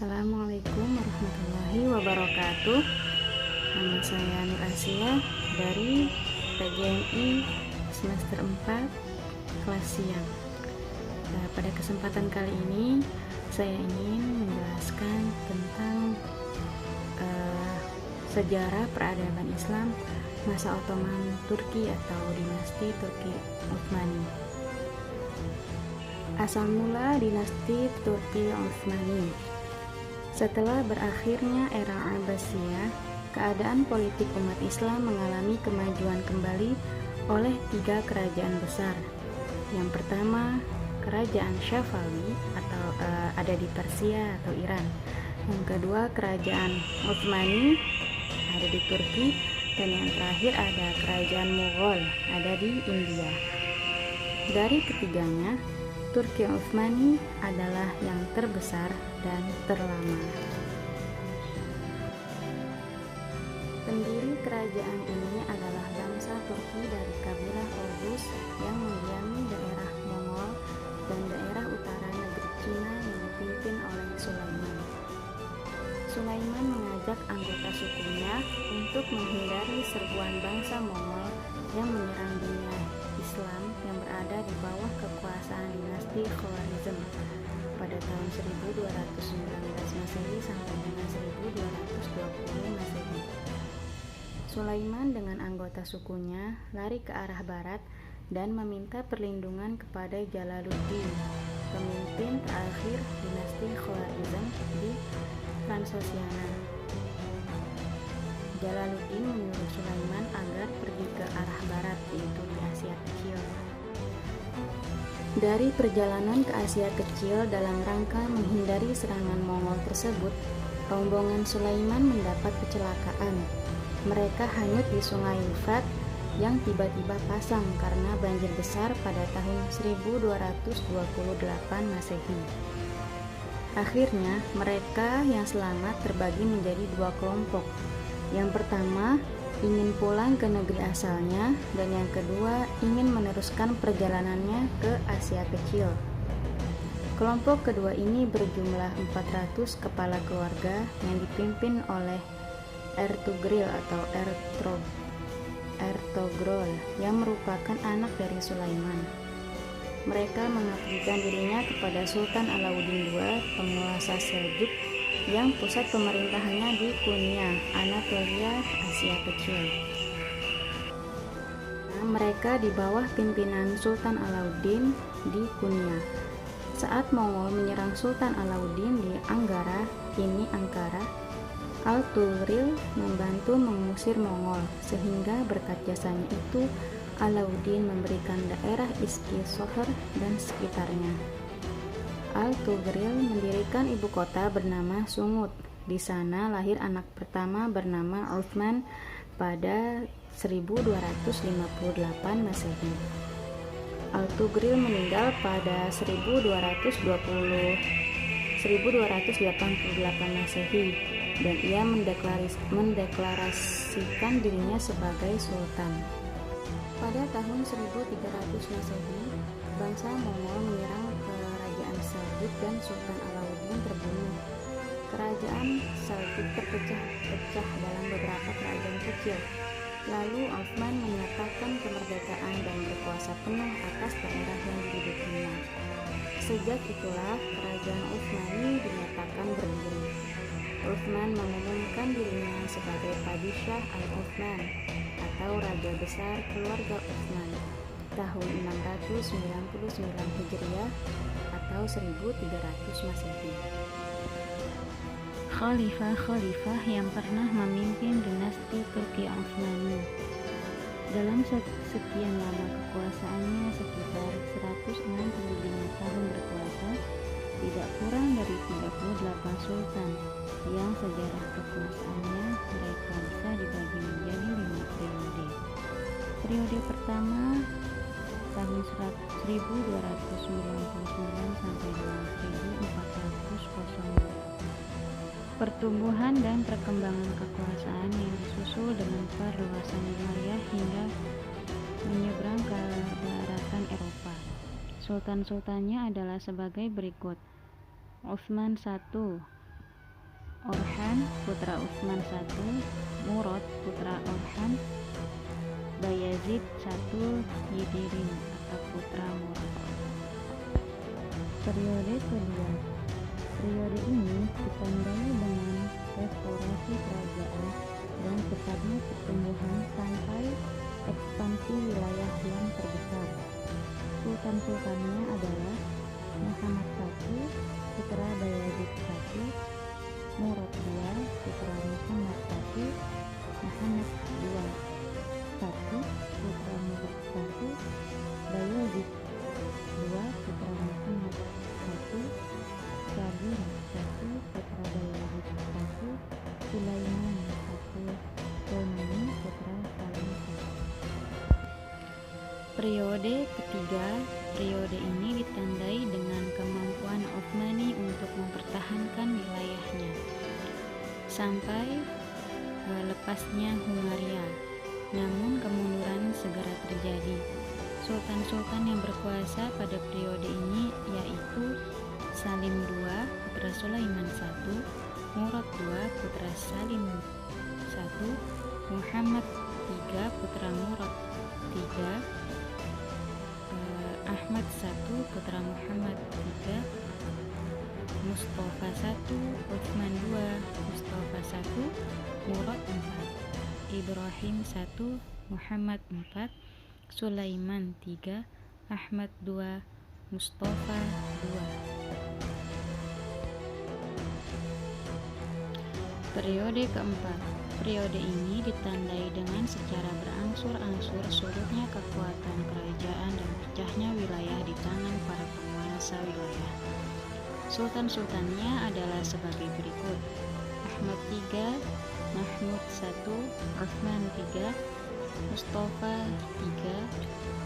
Assalamualaikum warahmatullahi wabarakatuh. Nama saya Nur Asia dari PGMI semester 4 kelas siang. Pada kesempatan kali ini saya ingin menjelaskan tentang sejarah peradaban Islam masa Ottoman Turki atau dinasti Turki Utsmani. Asal mula dinasti Turki Utsmani. Setelah berakhirnya era Abbasiyah, keadaan politik umat Islam mengalami kemajuan kembali oleh 3 kerajaan besar. Yang pertama, kerajaan Safawi atau ada di Persia atau Iran. Yang kedua, kerajaan Utsmani ada di Turki, dan yang terakhir ada kerajaan Mughal ada di India. Dari ketiganya, Turki Utsmani adalah yang terbesar dan terlama. Pendiri kerajaan ini adalah bangsa Turki dari kabilah Oghuz yang mendiami daerah Mongol dan daerah utara negeri Cina yang dipimpin oleh Sulaiman. Sulaiman mengajak anggota sukunya untuk menghindari serbuan bangsa Mongol yang menyerang dunia Islam yang berada di bawah kekuasaan dinasti Khwarizm pada tahun 1219 Masehi sampai dengan 1220 Masehi. Sulaiman dengan anggota sukunya lari ke arah barat dan meminta perlindungan kepada Jalaluddin, pemimpin terakhir dinasti Khwarizm di Transosiana. Jalaluddin menyuruh Sulaiman agar pergi ke arah barat, yaitu di Asia Kecil. Dari perjalanan ke Asia Kecil dalam rangka menghindari serangan Mongol tersebut, rombongan Sulaiman mendapat kecelakaan. Mereka hanyut di Sungai Euphrat yang tiba-tiba pasang karena banjir besar pada tahun 1228 Masehi. Akhirnya, mereka yang selamat terbagi menjadi 2 kelompok. Yang pertama ingin pulang ke negeri asalnya, dan yang kedua ingin meneruskan perjalanannya ke Asia Kecil. Kelompok kedua ini berjumlah 400 kepala keluarga yang dipimpin oleh Ertugrul atau Ertogrul yang merupakan anak dari Sulaiman. Mereka mengabdikan dirinya kepada Sultan Alauddin II, penguasa Seljuk yang pusat pemerintahannya di Konya, Anatolia, Asia Kecil. Mereka di bawah pimpinan Sultan Alauddin di Konya. Saat Mongol menyerang Sultan Alauddin di Anggara, kini Ankara, Al-Tughrin membantu mengusir Mongol, sehingga berkat jasanya itu Alauddin memberikan daerah Iski-Sohr dan sekitarnya. Al-Tughrin mendirikan ibu kota bernama Sungut. Di sana lahir anak pertama bernama Utsman pada 1258 Masehi. Al-Tughrin meninggal pada 1288 Masehi, dan ia mendeklarasikan dirinya sebagai sultan. Pada tahun 1300 Masehi, bangsa Mongol menyerang kerajaan Seljuk dan Sultan Alauddin terbunuh. Kerajaan Seljuk terpecah dalam beberapa kerajaan kecil. Lalu Utsman menyatakan kemerdekaan dan berkuasa penuh atas daerah yang didudukinya. Sejak itulah kerajaan Utsmani dinyatakan berdiri. Utsman mengumumkan dirinya sebagai Padishah Al-Utsman atau Raja Besar Keluarga Utsman tahun 699 Hijriah atau 1300 Masehi. Khalifah-khalifah yang pernah memimpin dinasti Turki Utsmani. Dalam sekian lama kekuasaannya, sekitar 165 tahun berkuasa, tidak kurang dari 38 sultan yang sejarah kekuasaannya mereka bisa dibagi menjadi 5 periode. Periode pertama tahun 1299 sampai dengan 1400. Pertumbuhan dan perkembangan kekuasaan yang disusul dengan perluasan wilayah hingga menyeberang ke daratan Eropa. Sultan-sultannya adalah sebagai berikut: Utsman I Orhan putra Utsman I, Murad putra Orhan, Bayazid I Yidirin atau putra Murad. Periode kedua. Periode ini ditandai dengan restorasi kerajaan dan pesatnya pertumbuhan sampai ekspansi wilayah yang terbesar. Sultan-sultannya adalah Muhammad I, putra Bayazid I, Murad II, putra Muhammad I, Muhammad II, putra Murad I, Bayazid II, putra Muhammad I, Sabir I, putra Bayazid I, Sulaiman I, Konani putra Salim I. Periode ketiga. Periode ini ditandai dengan kemampuan Utsmani untuk mempertahankan wilayahnya sampai lepasnya Hungaria. Namun kemunduran segera terjadi. Sultan-sultan yang berkuasa pada periode ini yaitu Salim II, putra Sulaiman I, Murad II, putra Salim I, Muhammad III, putra Murad III, Ahmad I, putra Muhammad III, Mustafa I, Utsman II, Mustafa I, Murad IV, Ibrahim I, Muhammad IV, Sulaiman III, Ahmad II, Mustafa II. Periode keempat. Periode ini ditandai dengan secara berangsur-angsur surutnya kekuatan kerajaan dan pecahnya wilayah di tangan para penguasa wilayah. Sultan-sultannya adalah sebagai berikut: Ahmad III, Mahmud I, Utsman III, Mustafa III,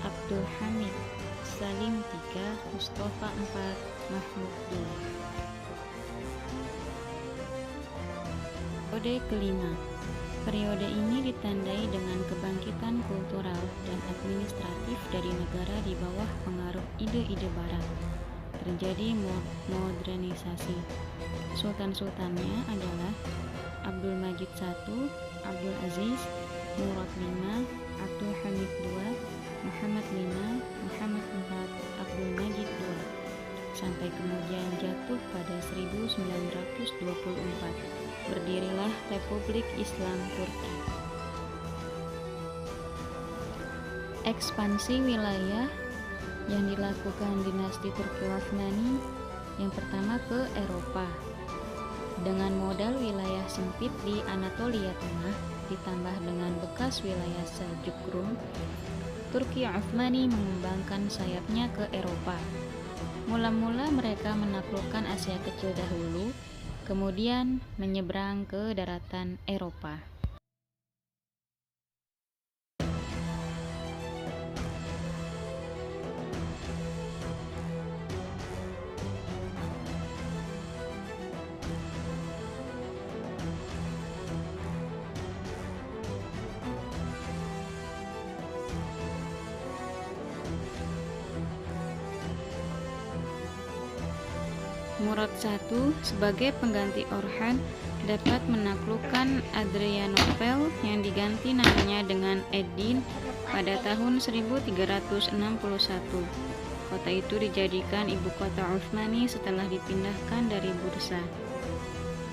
Abdul Hamid, Salim III, Mustafa IV, Mahmud II. Periode kelima. Periode ini ditandai dengan kebangkitan kultural dan administratif dari negara di bawah pengaruh ide-ide barat. Terjadi modernisasi. Sultan-sultannya adalah Abdul Majid I, Abdul Aziz, Murad V, Abdul Hamid II, Muhammad V, Muhammad IV, Abdul Majid II, sampai kemudian jatuh pada 1924. Berdirilah Republik Islam Turki. Ekspansi wilayah yang dilakukan dinasti Turki Utsmani yang pertama ke Eropa dengan modal wilayah sempit di Anatolia Tengah ditambah dengan bekas wilayah Seljuk Rum. Turki Utsmani mengembangkan sayapnya ke Eropa. Mula-mula mereka menaklukkan Asia Kecil dahulu, kemudian menyeberang ke daratan Eropa. Murad I sebagai pengganti Orhan dapat menaklukkan Adrianople yang diganti namanya dengan Edirne pada tahun 1361. Kota itu dijadikan ibu kota Utsmani setelah dipindahkan dari Bursa.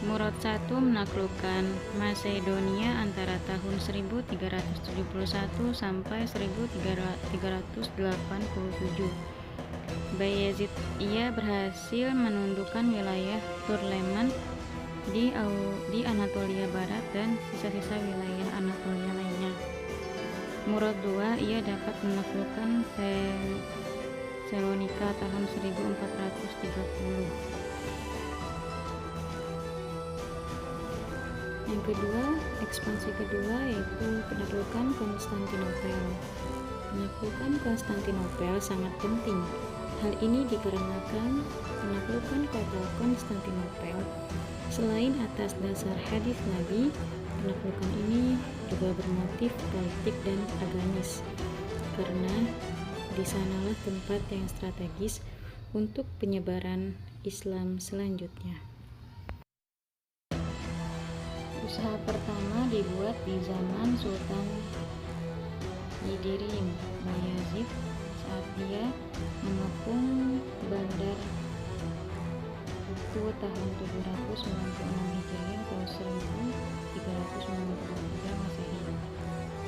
Murad I menaklukkan Macedonia antara tahun 1371 sampai 1387. Bayezid ia berhasil menundukkan wilayah Turleman di Anatolia Barat dan sisa-sisa wilayah Anatolia lainnya. Murad II ia dapat menaklukkan Salonika tahun 1430. Yang kedua, ekspansi kedua yaitu penaklukan Konstantinopel. Penaklukan Konstantinopel sangat penting. Hal ini dikarenakan penaklukan kota Konstantinopel selain atas dasar hadis Nabi, penaklukan ini juga bermotif politik dan agamis, karena di sanalah tempat yang strategis untuk penyebaran Islam selanjutnya. Usaha pertama dibuat di zaman Sultan Yidirim Bayazid saat dia mengepung bandar itu tahun 796 Hijriah atau 1393 Masehi.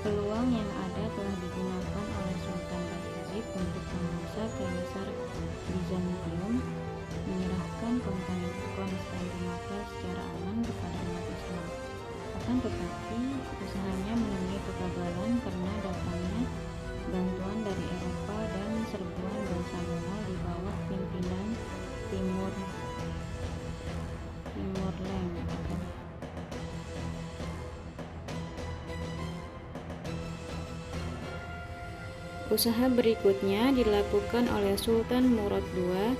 Peluang yang ada telah digunakan oleh Sultan Bayazid untuk memaksa Kaisar Bizantium menyerahkan Konstantinopel secara aman kepada umat Islam. Akan tetapi usahanya menemui kegagalan karena datangnya bantuan dari Eropa dan serbuan bangsa Mongol di bawah pimpinan Timurleng. Usaha berikutnya dilakukan oleh Sultan Murad II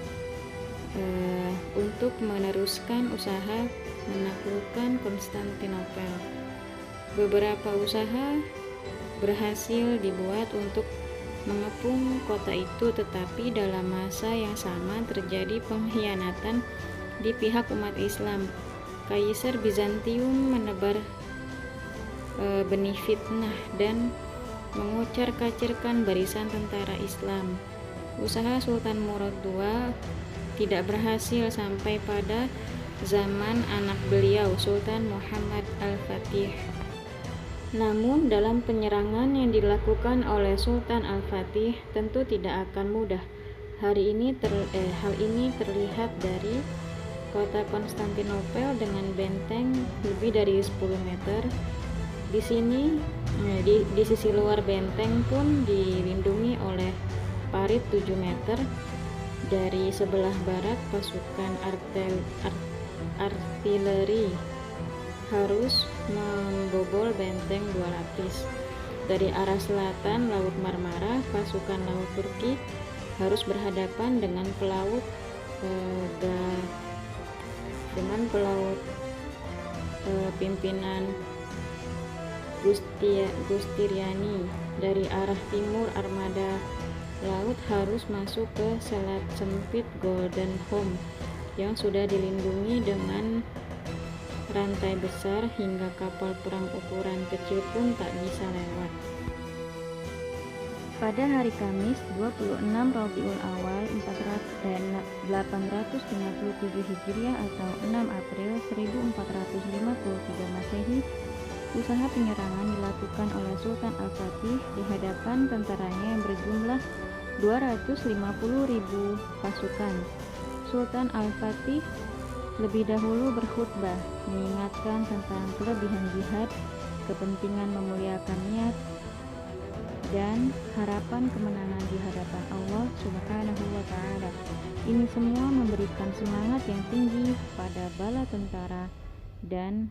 untuk meneruskan usaha menaklukkan Konstantinopel. Beberapa usaha berhasil dibuat untuk mengepung kota itu, tetapi dalam masa yang sama terjadi pengkhianatan di pihak umat Islam. Kaisar Bizantium menebar benih fitnah dan mengucar-kacirkan barisan tentara Islam. Usaha Sultan Murad II tidak berhasil sampai pada zaman anak beliau, Sultan Muhammad Al-Fatih. Namun dalam penyerangan yang dilakukan oleh Sultan Al-Fatih tentu tidak akan mudah. Hal ini terlihat dari kota Konstantinopel dengan benteng lebih dari 10 meter. Di sini di sisi luar benteng pun dilindungi oleh parit 7 meter. Dari sebelah barat pasukan artileri harus membobol benteng 2 lapis. Dari arah selatan Laut Marmara, pasukan laut Turki harus berhadapan dengan pelaut pimpinan Giustiniani. Dari arah timur armada laut harus masuk ke selat sempit Golden Home yang sudah dilindungi dengan rantai besar hingga kapal perang ukuran kecil pun tak bisa lewat. Pada hari Kamis 26 Rabiul Awal 857 Hijriah atau 6 April 1453 Masehi, usaha penyerangan dilakukan oleh Sultan Al-Fatih di hadapan tentaranya yang berjumlah 250.000 pasukan. Sultan Al-Fatih lebih dahulu berkhutbah mengingatkan tentang kelebihan jihad, kepentingan memuliakan niat, dan harapan kemenangan di hadapan Allah Subhanahu wa Ta'ala. Ini semua memberikan semangat yang tinggi pada bala tentara, dan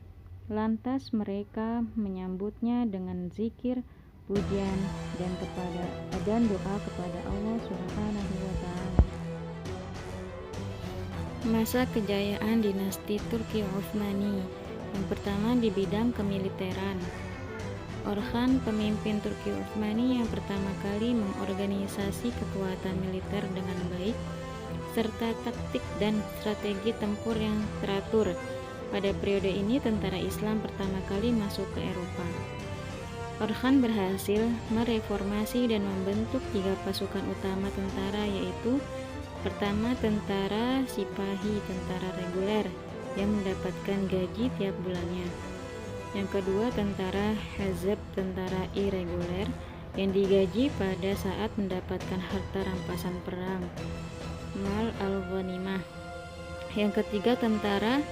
lantas mereka menyambutnya dengan zikir, pujian, dan doa kepada Allah Subhanahu wa Ta'ala. Masa kejayaan dinasti Turki Utsmani. Yang pertama di bidang kemiliteran. Orhan, pemimpin Turki Utsmani yang pertama kali mengorganisasi kekuatan militer dengan baik serta taktik dan strategi tempur yang teratur. Pada periode ini tentara Islam pertama kali masuk ke Eropa. Orhan berhasil mereformasi dan membentuk 3 pasukan utama tentara, yaitu pertama tentara Sipahi, tentara reguler yang mendapatkan gaji tiap bulannya. Yang kedua tentara Hazab, tentara irreguler yang digaji pada saat mendapatkan harta rampasan perang, mal al-ghanimah. Yang ketiga tentara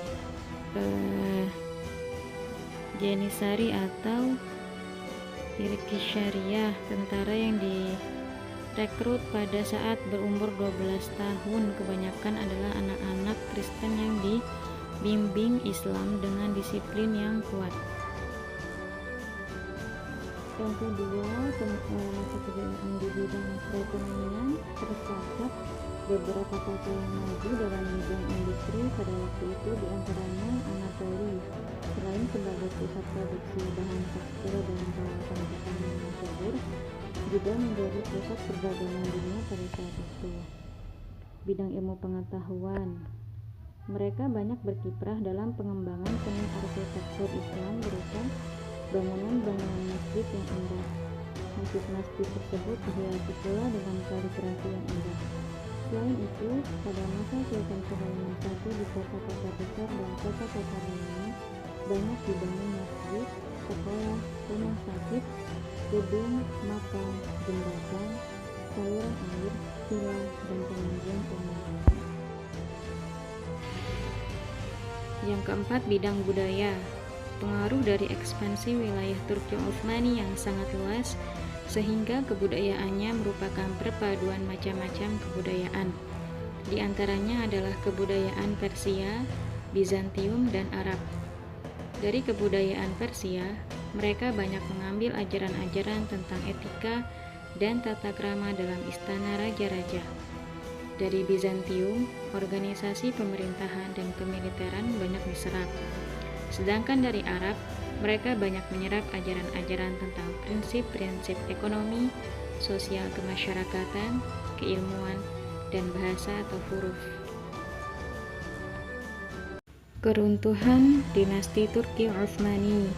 Janissary atau Irkishariah, tentara yang direkrut pada saat berumur 12 tahun. Kebanyakan adalah anak-anak Kristen yang dibimbing Islam dengan disiplin yang kuat. Yang kedua, masa kejayaan di bidang perekonomian tercatat beberapa kota yang maju dalam bidang industri pada waktu itu, diantaranya Anatoli. Selain sebagai pusat produksi bahan tekstil dan kawasan pertanian yang subur, juga menjadi pusat perdagangan dunia pada saat itu. Bidang ilmu pengetahuan. Mereka banyak berkiprah dalam pengembangan seni arsitektur Islam berupa bangunan-bangunan masjid yang indah. Masjid-masjid tersebut dihiasi pula dengan kaligrafi yang indah. Selain itu, pada masa Sultan Sulaiman I di kota-kota besar dan kota-kota lainnya banyak dibangun masjid, sekolah, rumah sakit, gedung, makam, jembatan, saluran air, villa, dan pengajian umum. Yang keempat, bidang budaya. Pengaruh dari ekspansi wilayah Turki Utsmani yang sangat luas sehingga kebudayaannya merupakan perpaduan macam-macam kebudayaan. Di antaranya adalah kebudayaan Persia, Bizantium, dan Arab. Dari kebudayaan Persia, mereka banyak mengambil ajaran-ajaran tentang etika dan tata krama dalam istana raja-raja. Dari Bizantium, organisasi pemerintahan dan kemiliteran banyak diserap. Sedangkan dari Arab, mereka banyak menyerap ajaran-ajaran tentang prinsip-prinsip ekonomi, sosial kemasyarakatan, keilmuan, dan bahasa atau huruf. Keruntuhan dinasti Turki Utsmani.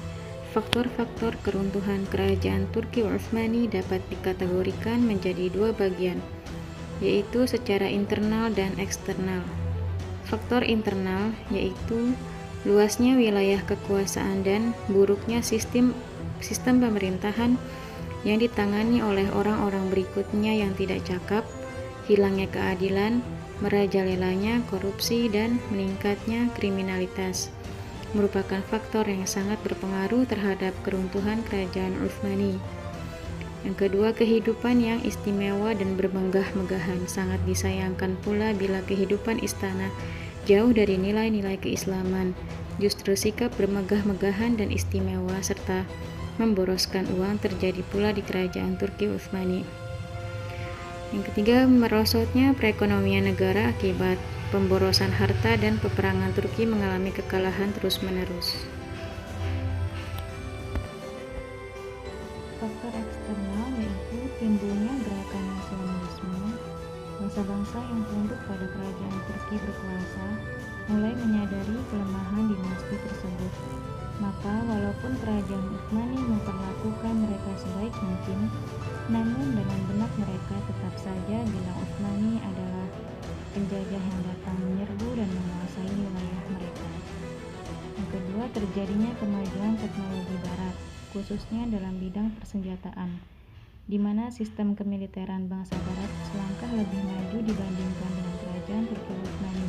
Faktor-faktor keruntuhan kerajaan Turki Utsmani dapat dikategorikan menjadi dua bagian, yaitu secara internal dan eksternal. Faktor internal yaitu luasnya wilayah kekuasaan dan buruknya sistem pemerintahan yang ditangani oleh orang-orang berikutnya yang tidak cakap, hilangnya keadilan, merajalelanya korupsi, dan meningkatnya kriminalitas merupakan faktor yang sangat berpengaruh terhadap keruntuhan kerajaan Utsmani. Yang kedua, kehidupan yang istimewa dan bermegah-megahan. Sangat disayangkan pula bila kehidupan istana jauh dari nilai-nilai keislaman. Justru sikap bermegah-megahan dan istimewa serta memboroskan uang terjadi pula di kerajaan Turki Utsmani. Yang ketiga, merosotnya perekonomian negara akibat pemborosan harta dan peperangan. Turki mengalami kekalahan terus-menerus. Faktor eksternal yaitu timbulnya gerakan nasionalisme. Bangsa-bangsa yang tunduk pada kerajaan Turki berkuasa mulai menyadari kelemahan dinasti tersebut. Maka walaupun kerajaan Utsmani memperlakukan mereka sebaik mungkin, namun dalam benak mereka tetap saja bilang Utsmani adalah penjajah yang datang menyerbu dan menguasai wilayah mereka. Yang kedua, terjadinya kemajuan teknologi barat, khususnya dalam bidang persenjataan, di mana sistem kemiliteran bangsa barat selangkah lebih maju dibandingkan dengan kerajaan Turki Utsmani.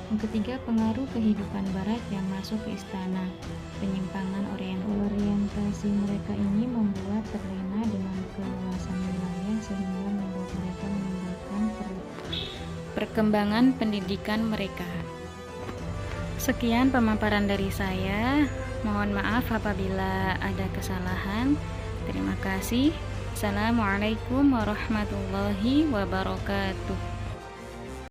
Yang ketiga, pengaruh kehidupan barat yang masuk ke istana. Penyimpangan orientasi mereka ini membuat terlena dengan keluasan wilayah sehingga membuat mereka meninggalkan perkembangan pendidikan mereka. Sekian pemaparan dari saya. Mohon maaf apabila ada kesalahan. Terima kasih. Assalamualaikum warahmatullahi wabarakatuh.